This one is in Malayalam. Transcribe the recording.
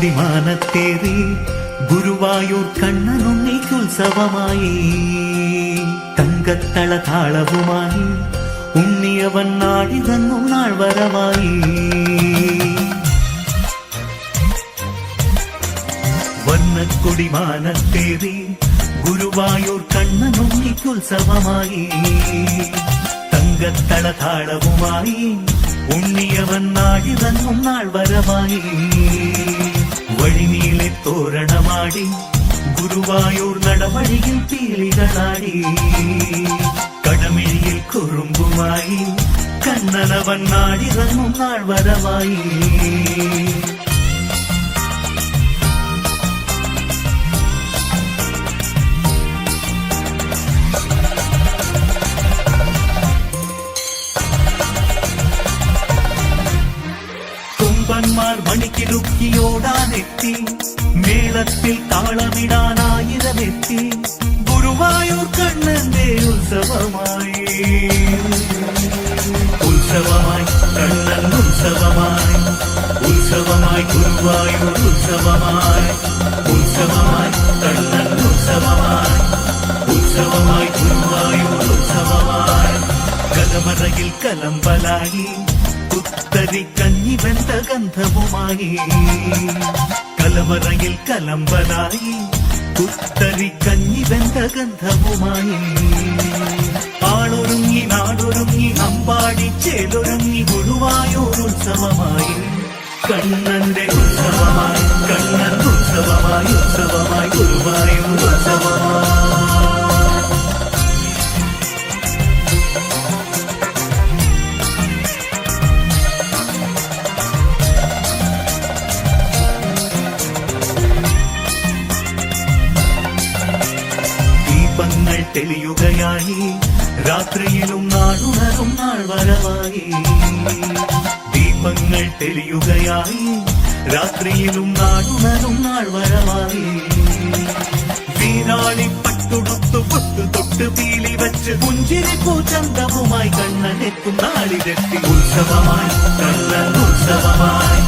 വർണ്ണക്കൊടിമാനത്തേറി ഗുരുവായൂർ കണ്ണനുണ്ണിക്കുത്സവമായി തങ്കത്തള താളവുമായി ഉണ്ണിയവൻ നാടി തന്നു നാൾ വരവായി വർണ്ണക്കൊടിമാനത്തേറി ഗുരുവായൂർ കണ്ണനുണ്ണിക്കുത്സവമായി തങ്കത്തള താളവുമായി ഉണ്ണിയവൻ നാടി തന്നു നാൾ വരവായി വഴിനീളെ തോരണമാടി ഗുരുവായൂർ നടവഴിയിൽ പീലികളാടി കടമിഴിയിൽ കുറുമ്പുമായി കണ്ണനവൻ നാടി തന്നു നാൾ വരവായി മണിക്കിടുക്കിയോടാനെത്തി മേളത്തിൽ താളമിടാനായിരമെത്തി ഗുരുവായൂർ കണ്ണന്റെ ഉത്സവമായി കണ്ണൻ ഉത്സവമായി ഗുരുവായൂർ ഉത്സവമായി കണ്ണൻ ഉത്സവമായി ഗുരുവായൂർ ഉത്സവമായി കലമറയിൽ കലമ്പലായി കുത്തരി കഞ്ഞി വെന്ത ഗന്ധവുമായി കലവറയിൽ കലമ്പലായി കുത്തരി കഞ്ഞി വെന്ത ഗന്ധവുമായി ആളൊരുങ്ങി നാടൊരുങ്ങി അമ്പാടി ചേലൊരുങ്ങി ഗുരുവായൂർ ഉത്സവമായി കണ്ണന്റെ ഉത്സവമായി കണ്ണൻ ഉത്സവമായി ഗുരുവായൂർ ഉത്സവമായി ദീപങ്ങൾ തെളിയുകയായി രാത്രിയിലും നാടുണരും നാൾ വരവായി ദീപങ്ങൾ തെളിയുകയായി രാത്രിയിലും നാടുണരും നാൾ വരവായി വീരാളി പട്ടുടുത്തു പൊട്ടു തൊട്ട് പീലി വച്ച് പുഞ്ചിരി പൂച്ചന്തവുമായി കണ്ണനെത്തും നാളിലെത്തി ഉത്സവമായി കണ്ണൻ ഉത്സവമായി